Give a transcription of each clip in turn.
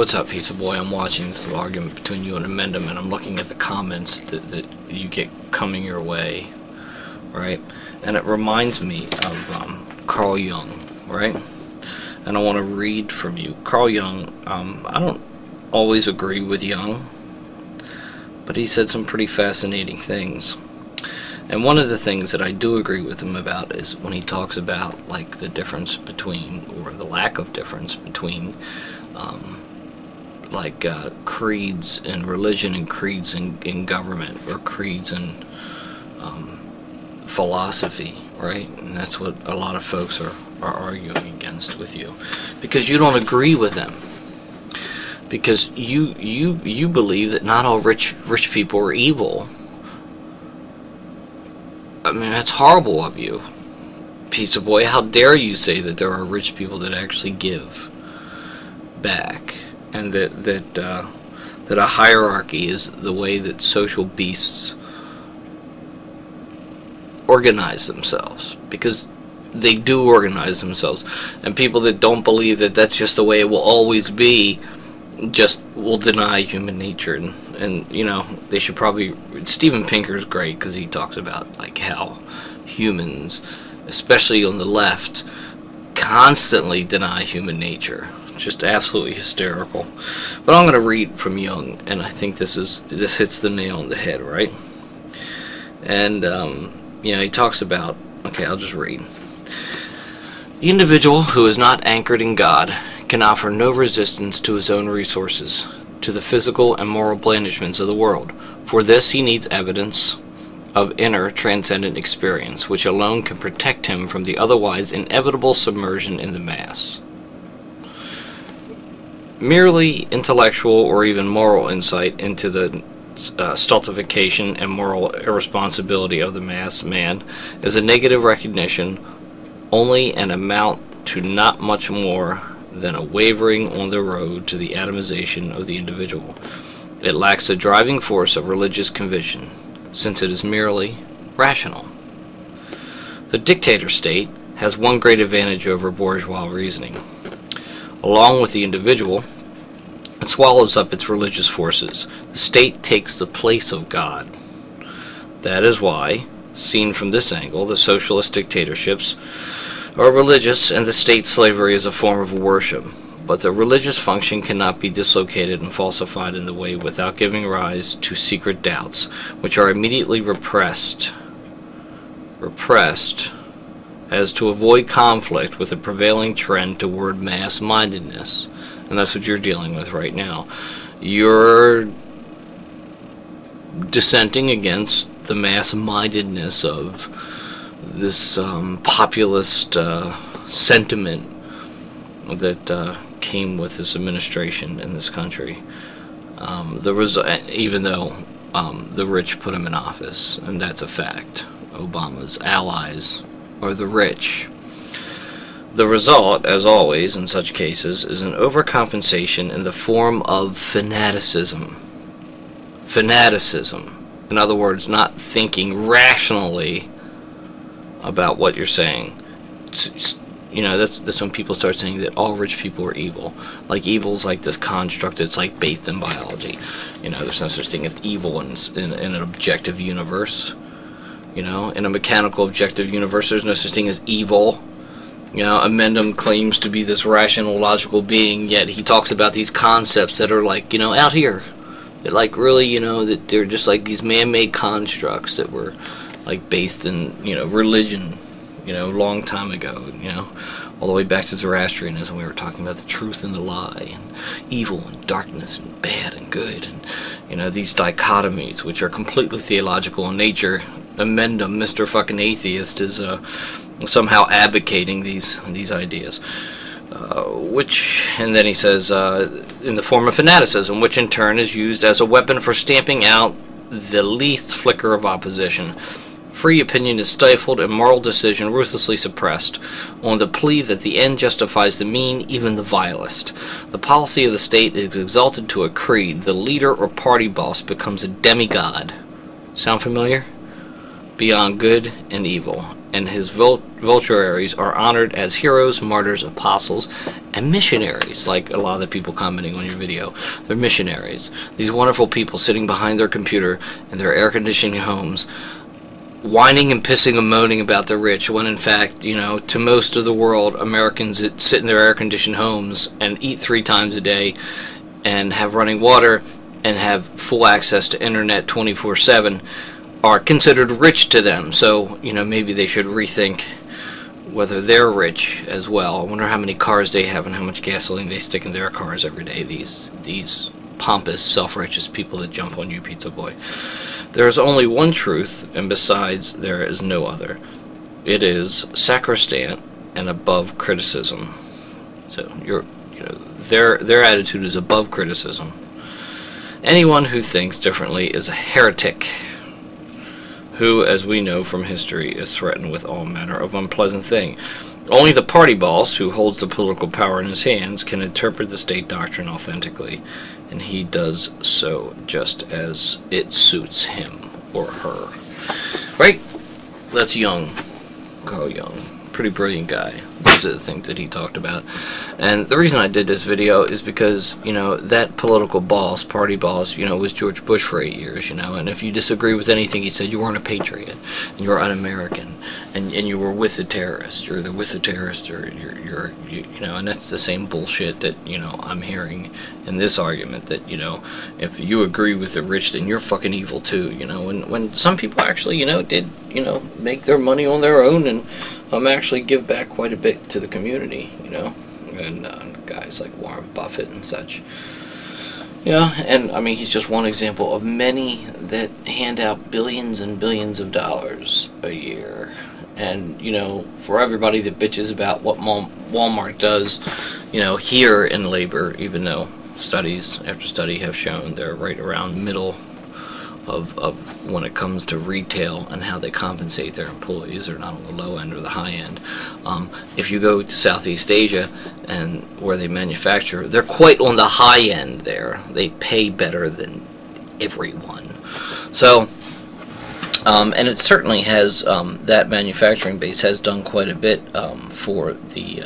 What's up, pizza boy? I'm watching this little argument between you and immendham, and I'm looking at the comments that you get coming your way, right? And it reminds me of Carl Jung, right? And I want to read from you. Carl Jung, I don't always agree with Jung, but he said some pretty fascinating things. And one of the things that I do agree with him about is when he talks about, like, the difference between, or the lack of difference between, creeds in religion and creeds in government, or creeds in philosophy, right? And that's what a lot of folks are arguing against with you, because you don't agree with them, because you believe that not all rich people are evil. I mean, that's horrible of you, pizza boy. How dare you say that there are rich people that actually give back, and that a hierarchy is the way that social beasts organize themselves, because they do organize themselves. And people that don't believe that that's just the way it will always be just will deny human nature. And you know, they should probably, Steven Pinker's great because he talks about, like, how humans, especially on the left, constantly deny human nature. Just absolutely hysterical. But I'm going to read from Jung, and I think this hits the nail on the head, right? And you know, he talks about, okay, I'll just read. The individual who is not anchored in God can offer no resistance to his own resources, to the physical and moral blandishments of the world. For this he needs evidence of inner transcendent experience, which alone can protect him from the otherwise inevitable submersion in the mass. Merely intellectual or even moral insight into the stultification and moral irresponsibility of the mass man is a negative recognition only, and amount to not much more than a wavering on the road to the atomization of the individual. It lacks the driving force of religious conviction, since it is merely rational. The dictator state has one great advantage over bourgeois reasoning. Along with the individual, it swallows up its religious forces. The state takes the place of God. That is why, seen from this angle, the socialist dictatorships are religious, and the state slavery is a form of worship. But the religious function cannot be dislocated and falsified in the way without giving rise to secret doubts, which are immediately repressed as to avoid conflict with the prevailing trend toward mass-mindedness. And that's what you're dealing with right now. You're dissenting against the mass-mindedness of this populist sentiment that came with this administration in this country. Even though the rich put him in office, and that's a fact. Obama's allies are the rich. The result, as always in such cases, is an overcompensation in the form of fanaticism. Fanaticism. In other words, not thinking rationally about what you're saying. You know, that's when people start saying that all rich people are evil. Like, evil's like this construct that's, like, based in biology. You know, there's no such thing as evil in an objective universe. You know, in a mechanical objective universe, there's no such thing as evil. You know, immendham claims to be this rational, logical being, yet he talks about these concepts that are, like, you know, out here. That, like, really, you know, that they're just like these man-made constructs that were, like, based in, you know, religion, you know, a long time ago, you know, all the way back to Zoroastrianism. We were talking about the truth and the lie, and evil and darkness and bad and good, and, you know, these dichotomies, which are completely theological in nature. Immendham, Mr. fucking Atheist, is somehow advocating these ideas. And then he says, in the form of fanaticism, which in turn is used as a weapon for stamping out the least flicker of opposition. Free opinion is stifled and moral decision ruthlessly suppressed, on the plea that the end justifies the mean, even the vilest. The policy of the state is exalted to a creed. The leader or party boss becomes a demigod. Sound familiar? Beyond good and evil, and his vote vulturaries are honored as heroes, martyrs, apostles, and missionaries. Like a lot of the people commenting on your video, they're missionaries. These wonderful people sitting behind their computer in their air-conditioning homes, whining and pissing and moaning about the rich, when in fact, you know, to most of the world, Americans that sit in their air-conditioned homes and eat 3 times a day and have running water and have full access to internet 24/7 are considered rich to them. So, you know, maybe they should rethink whether they're rich as well. I wonder how many cars they have and how much gasoline they stick in their cars every day, these pompous, self-righteous people that jump on you, Pizza Boy. There is only one truth, and besides, there is no other. It is sacrosanct and above criticism. So their attitude is above criticism. Anyone who thinks differently is a heretic, who, as we know from history, is threatened with all manner of unpleasant thing. Only the party boss, who holds the political power in his hands, can interpret the state doctrine authentically, and he does so just as it suits him or her. Right? That's Young. Carl Young. Pretty brilliant guy. Those are the things that he talked about. And the reason I did this video is because, you know, that political boss, party boss, you know, was George Bush for 8 years, you know, and if you disagree with anything he said, you weren't a patriot, and you were un-American, and you were with the terrorists. You're either with the terrorists or you know, and that's the same bullshit that, you know, I'm hearing in this argument, that, you know, if you agree with the rich, then you're fucking evil too, you know, and when some people actually, you know, did, you know, make their money on their own and actually give back quite a bit to the community, you know, and guys like Warren Buffett and such. Yeah, and I mean, he's just one example of many that hand out billions and billions of dollars a year. And, you know, for everybody that bitches about what Walmart does, you know, here in labor, even though studies after study have shown they're right around middle of when it comes to retail and how they compensate their employees. They're not on the low end or the high end. If you go to Southeast Asia and where they manufacture, they're quite on the high end there. They pay better than everyone. So, and it certainly has, that manufacturing base has done quite a bit for the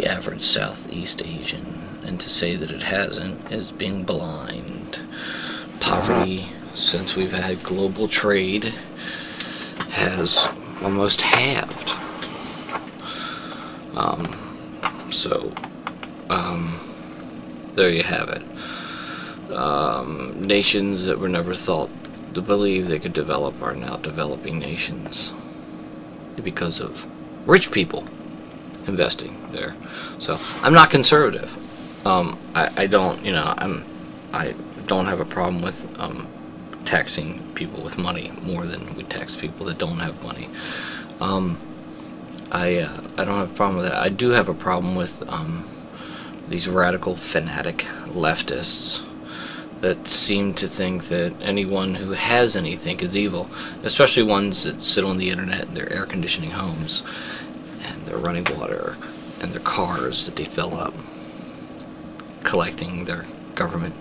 average Southeast Asian. And to say that it hasn't is being blind. Poverty, since we've had global trade, has almost halved. There you have it. Nations that were never thought to believe they could develop are now developing nations because of rich people investing there. So I'm not conservative. I don't, you know, I don't have a problem with taxing people with money more than we tax people that don't have money. I don't have a problem with that. I do have a problem with these radical fanatic leftists that seem to think that anyone who has anything is evil, especially ones that sit on the internet in their air conditioning homes and their running water and their cars that they fill up, collecting their government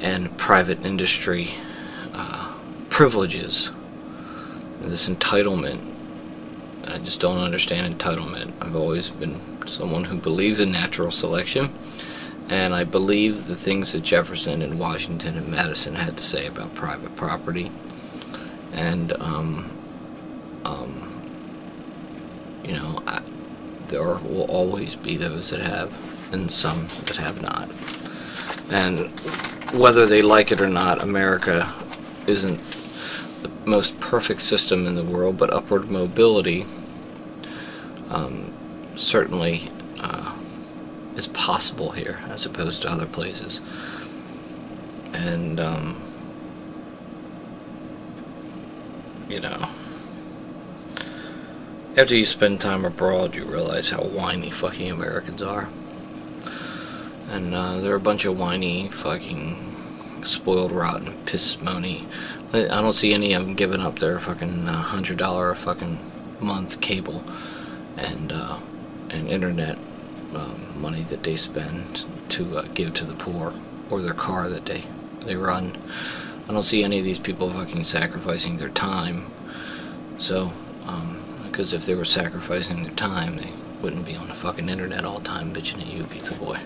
and private industry privileges. And this entitlement, I just don't understand entitlement. I've always been someone who believes in natural selection, and I believe the things that Jefferson and Washington and Madison had to say about private property. And you know, there will always be those that have and some that have not. And whether they like it or not, America isn't the most perfect system in the world, but upward mobility certainly is possible here as opposed to other places. And you know, after you spend time abroad, you realize how whiny fucking Americans are. And they're a bunch of whiny, fucking, spoiled, rotten, piss-money. I don't see any of them giving up their fucking $100 a fucking month cable and internet money that they spend to give to the poor, or their car that they run. I don't see any of these people fucking sacrificing their time So, because if they were sacrificing their time, they wouldn't be on the fucking internet all the time bitching at you, Pizza Boy.